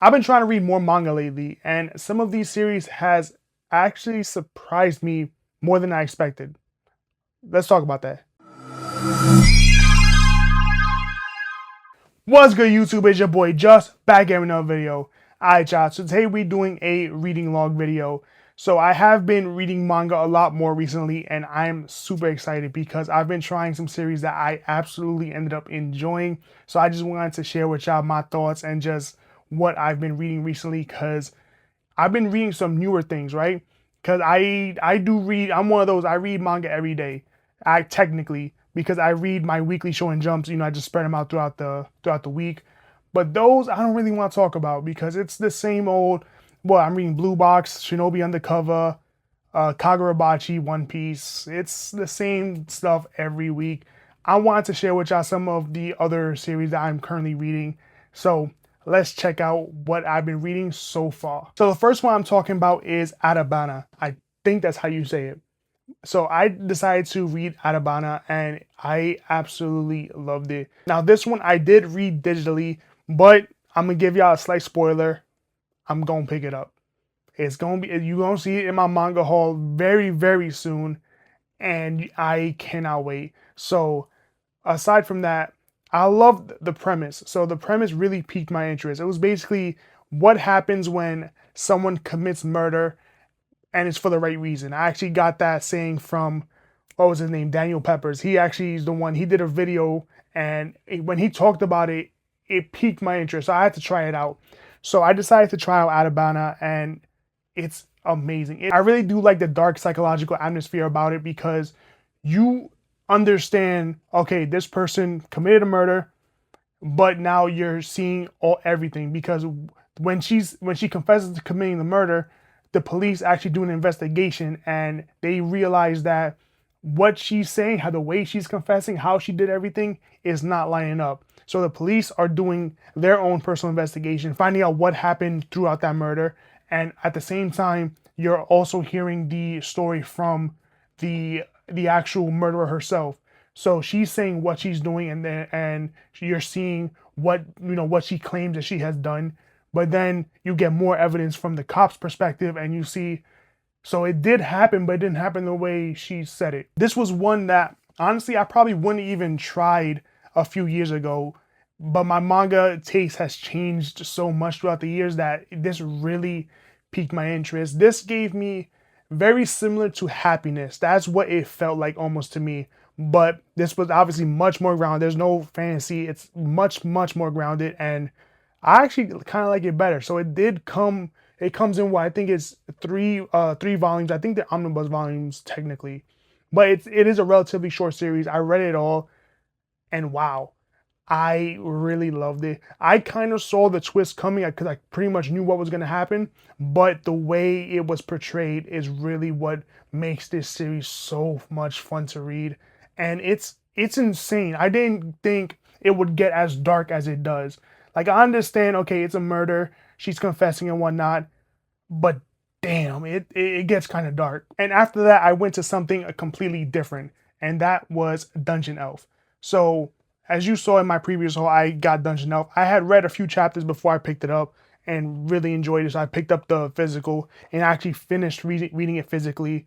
I've been trying to read more manga lately, and some of these series has actually surprised me more than I expected. Let's talk about that. What's good, YouTube? It's your boy Just back here with another video. Alright, y'all. So today we're doing a reading log video. So I have been reading manga a lot more recently, and I'm super excited because I've been trying some series that I absolutely ended up enjoying. So I just wanted to share with y'all my thoughts and just what I've been reading recently, because I've been reading some newer things, right? Because I do read. I'm one of those. I read manga every day. I technically, because I read my weekly show and jumps. I just spread them out throughout the week. But those I don't really want to talk about because it's the same old. Well, I'm reading Blue Box, Shinobi Undercover, Kagurabachi, One Piece. It's the same stuff every week. I wanted to share with y'all some of the other series that I'm currently reading. So let's check out what I've been reading so far. So the first one I'm talking about is Atabana. I think that's how you say it. So I decided to read Atabana and I absolutely loved it. Now this one I did read digitally, but I'm gonna give y'all a slight spoiler. I'm gonna pick it up. It's gonna be, you're gonna see it in my manga haul very, very soon, and I cannot wait. So aside from that, I loved the premise. So the premise really piqued my interest. It was basically what happens when someone commits murder and it's for the right reason. I actually got that saying from, what was his name? Daniel Peppers. He actually is the one, he did a video, and when he talked about it, it piqued my interest. So I had to try it out. So I decided to try out Atabana, and it's amazing. I really do like the dark psychological atmosphere about it because you understand, okay, this person committed a murder, but now you're seeing everything, because when she confesses to committing the murder, the police actually do an investigation and they realize that what she's saying, how the way she's confessing, how she did everything is not lining up. So the police are doing their own personal investigation, finding out what happened throughout that murder. And at the same time, you're also hearing the story from the actual murderer herself. So she's saying what she's doing, and you're seeing what she claims that she has done. But then you get more evidence from the cops' perspective, and you see, so it did happen, but it didn't happen the way she said it. This was one that honestly I probably wouldn't even tried a few years ago, but my manga taste has changed so much throughout the years that this really piqued my interest. This gave me very similar to Happiness. That's what it felt like almost to me. But this was obviously much more grounded. There's no fantasy. It's much, much more grounded. And I actually kind of like it better. So it comes in what I think is three volumes. I think they're omnibus volumes technically. But it is a relatively short series. I read it all, and wow, I really loved it. I kind of saw the twist coming because I pretty much knew what was going to happen, but the way it was portrayed is really what makes this series so much fun to read. And it's insane. I didn't think it would get as dark as it does. Like, I understand, okay, it's a murder, she's confessing and whatnot, but damn, it gets kind of dark. And after that, I went to something completely different, and that was Dungeon Elf. So as you saw in my previous haul, I got Dungeon Elf. I had read a few chapters before I picked it up and really enjoyed it. So I picked up the physical and actually finished reading it physically.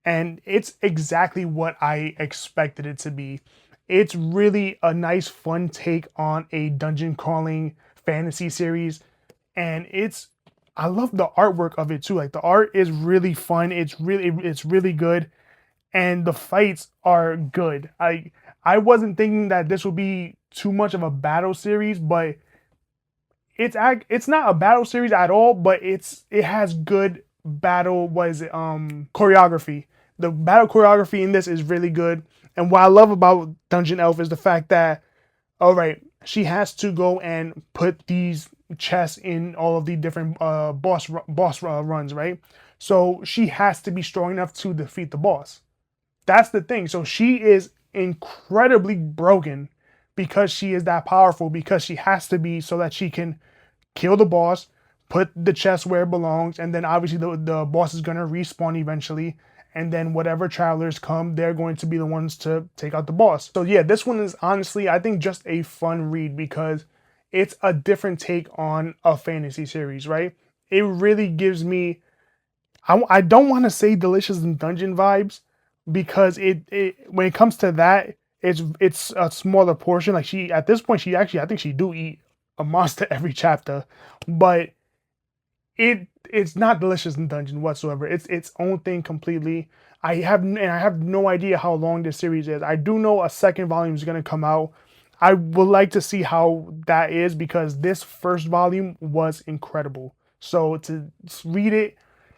And it's exactly what I expected it to be. It's really a nice, fun take on a dungeon crawling fantasy series. And I love the artwork of it too. Like, the art is really fun. It's really good. And the fights are good. I wasn't thinking that this would be too much of a battle series, but it's not a battle series at all, but it has good battle, choreography. The battle choreography in this is really good. And what I love about Dungeon Elf is the fact that, all right, she has to go and put these chests in all of the different boss runs, right? So she has to be strong enough to defeat the boss. That's the thing. So she is incredibly broken because she is that powerful, because she has to be, so that she can kill the boss, put the chest where it belongs, and then obviously the boss is going to respawn eventually. And then whatever travelers come, they're going to be the ones to take out the boss. So yeah, this one is honestly, I think, just a fun read because it's a different take on a fantasy series, right? It really gives me, I don't want to say Delicious in Dungeon vibes, because it when it comes to that, it's a smaller portion. Like, she, at this point, she actually, I think she do eat a monster every chapter, but it's not Delicious in Dungeon whatsoever. It's its own thing completely. I have no idea how long this series is. I do know a second volume is gonna come out. I would like to see how that is, because this first volume was incredible. So to read it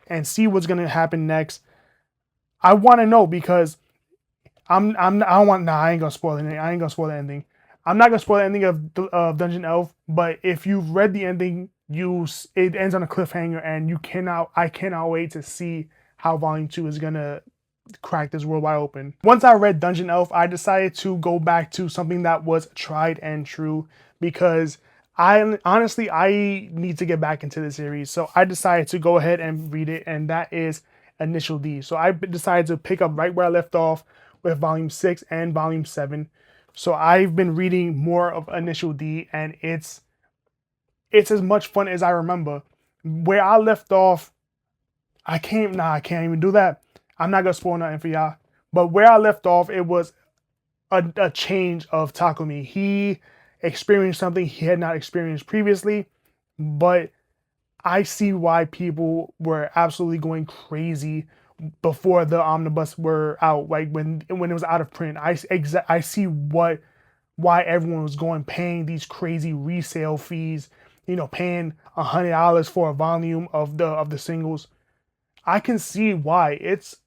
and see what's gonna happen next, I want to know, because I don't want, nah, I ain't gonna spoil anything. I ain't gonna spoil the ending. I'm not gonna spoil the ending of Dungeon Elf, but if you've read the ending, it ends on a cliffhanger, and I cannot wait to see how Volume 2 is gonna crack this world wide open. Once I read Dungeon Elf, I decided to go back to something that was tried and true, because I honestly, I need to get back into the series. So I decided to go ahead and read it, and that is Initial D. So I decided to pick up right where I left off with Volume 6 and Volume 7. So I've been reading more of Initial D, and it's as much fun as I remember. Where I left off, I can't even do that. I'm not gonna spoil nothing for y'all. But where I left off, it was a change of Takumi. He experienced something he had not experienced previously, but I see why people were absolutely going crazy before the omnibus were out, like when it was out of print. I see why everyone was paying these crazy resale fees, paying $100 for a volume of the singles. I can see why. It's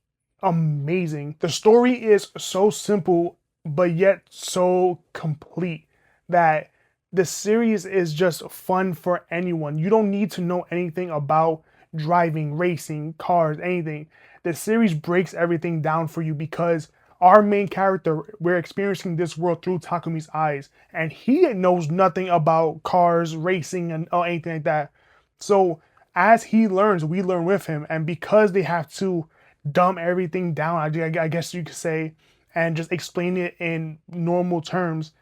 amazing. The story is so simple, but yet so complete, that the series is just fun for anyone. You don't need to know anything about driving, racing, cars, anything. The series breaks everything down for you, because our main character, we're experiencing this world through Takumi's eyes, and he knows nothing about cars, racing, and anything like that. So as he learns, we learn with him, and because they have to dumb everything down, I guess you could say, and just explain it in normal terms,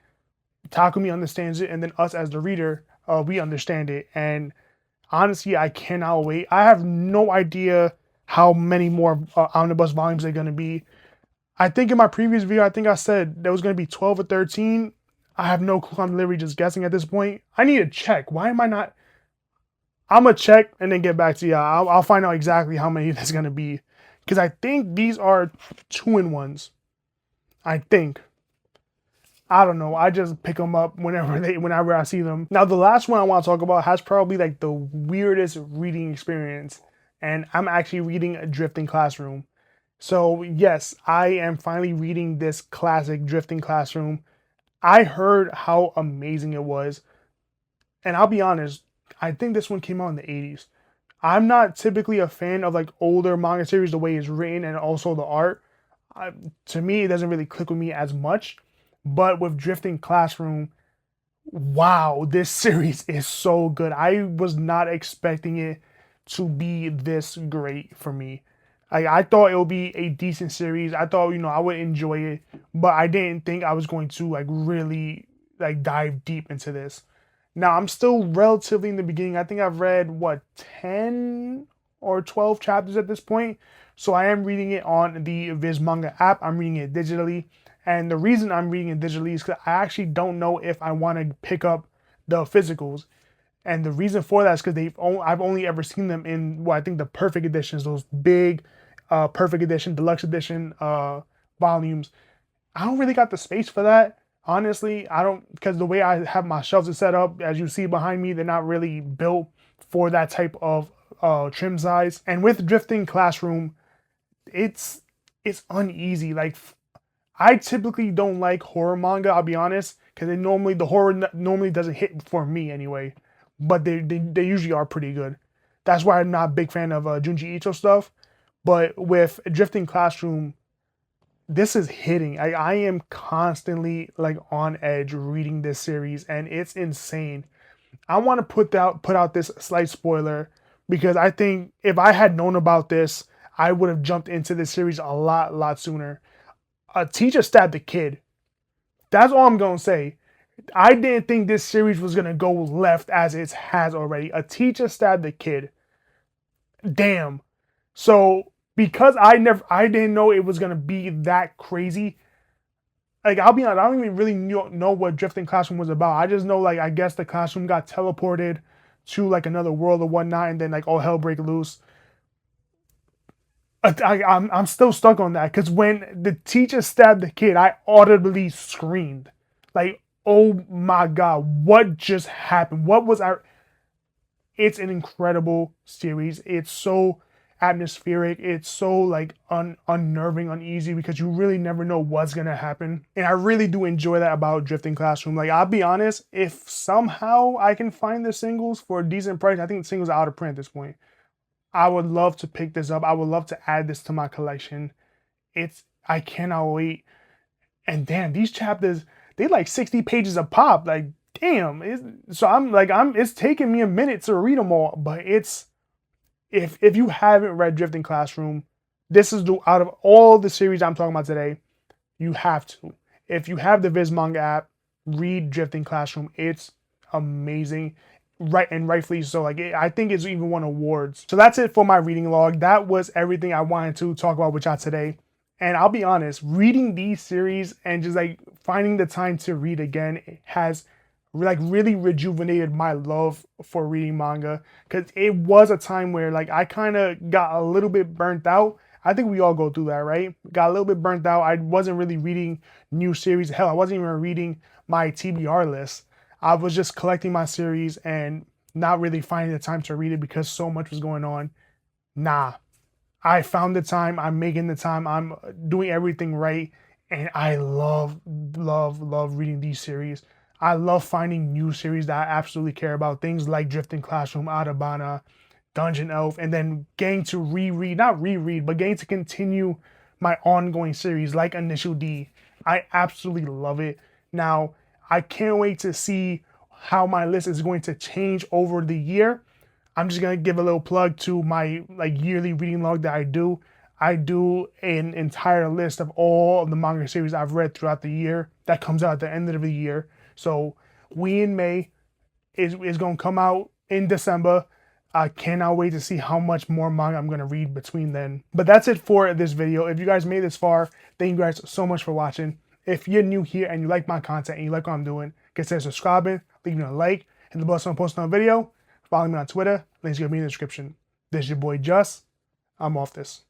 Takumi understands it, and then us as the reader, we understand it. And honestly, I cannot wait. I have no idea how many more omnibus volumes they're going to be. I think in my previous video, I think I said there was going to be 12 or 13. I have no clue. I'm literally just guessing at this point. I need to check. Why am I not? I'm going to check and then get back to y'all. I'll find out exactly how many there's going to be, because I think these are 2-in-1s. I think. I don't know. I just pick them up whenever I see them. Now, the last one I want to talk about has probably like the weirdest reading experience, and I'm actually reading A Drifting Classroom. So yes, I am finally reading this classic, Drifting Classroom. I heard how amazing it was, and I'll be honest, I think this one came out in the 80s. I'm not typically a fan of like older manga series, the way it's written and also the art. To me, it doesn't really click with me as much. But with Drifting Classroom, wow, this series is so good. I was not expecting it to be this great for me. I thought it would be a decent series. I thought, I would enjoy it, but I didn't think I was going to like really like dive deep into this. Now, I'm still relatively in the beginning. I think I've read 10 or 12 chapters at this point. So I am reading it on the Viz Manga app. I'm reading it digitally. And the reason I'm reading it digitally is because I actually don't know if I want to pick up the physicals. And the reason for that is because I've only ever seen them in I think the perfect editions, those big perfect edition, deluxe edition volumes. I don't really got the space for that. Honestly, I don't, because the way I have my shelves set up, as you see behind me, they're not really built for that type of trim size. And with Drifting Classroom, it's uneasy. Like, I typically don't like horror manga, I'll be honest, because the horror normally doesn't hit for me anyway. But they usually are pretty good. That's why I'm not a big fan of Junji Ito stuff. But with Drifting Classroom, this is hitting. I am constantly like on edge reading this series, and it's insane. I want to put out this slight spoiler, because I think if I had known about this, I would have jumped into this series a lot sooner. A teacher stabbed a kid. That's all I'm gonna say. I didn't think this series was gonna go left as it has already. A teacher stabbed the kid. Damn. So because I didn't know it was gonna be that crazy. Like, I'll be honest, I don't even really know what Drifting Classroom was about. I just know, like, I guess the classroom got teleported to like another world or whatnot, and then like all hell break loose. I'm still stuck on that because when the teacher stabbed the kid, I audibly screamed, like, "Oh my god, what just happened? What was I?" It's an incredible series. It's so atmospheric. It's so like unnerving, uneasy because you really never know what's gonna happen. And I really do enjoy that about Drifting Classroom. Like, I'll be honest, if somehow I can find the singles for a decent price, I think the singles are out of print at this point. I would love to pick this up. I would love to add this to my collection. I cannot wait. And damn, these chapters, they like 60 pages a pop. Like, damn. It's taking me a minute to read them all, but if you haven't read Drifting Classroom, this is out of all the series I'm talking about today, you have to. If you have the Viz Manga app, read Drifting Classroom. It's amazing, right, and rightfully so. Like, I think it's even won awards. So that's it for my reading log. That was everything I wanted to talk about with y'all today. And I'll be honest, reading these series and just like finding the time to read again has like really rejuvenated my love for reading manga, because it was a time where like I kind of got a little bit burnt out. I think we all go through that, right? Got a little bit burnt out. I wasn't really reading new series. Hell, I wasn't even reading my TBR list. I was just collecting my series and not really finding the time to read it because so much was going on. Nah, I found the time. I'm making the time. I'm doing everything right. And I love, love, love reading these series. I love finding new series that I absolutely care about. Things like Drifting Classroom, Atabana, Dungeon Elf, and then getting to not reread, but getting to continue my ongoing series like Initial D. I absolutely love it. Now, I can't wait to see how my list is going to change over the year. I'm just gonna give a little plug to my like yearly reading log that I do. I do an entire list of all of the manga series I've read throughout the year. That comes out at the end of the year. So We in May is gonna come out in December. I cannot wait to see how much more manga I'm gonna read between then. But that's it for this video. If you guys made this far, thank you guys so much for watching. If you're new here and you like my content and you like what I'm doing, consider subscribing, leaving a like, hit the bell so I'm posting a video. Follow me on Twitter. Links gonna be in the description. This is your boy Just. I'm off this.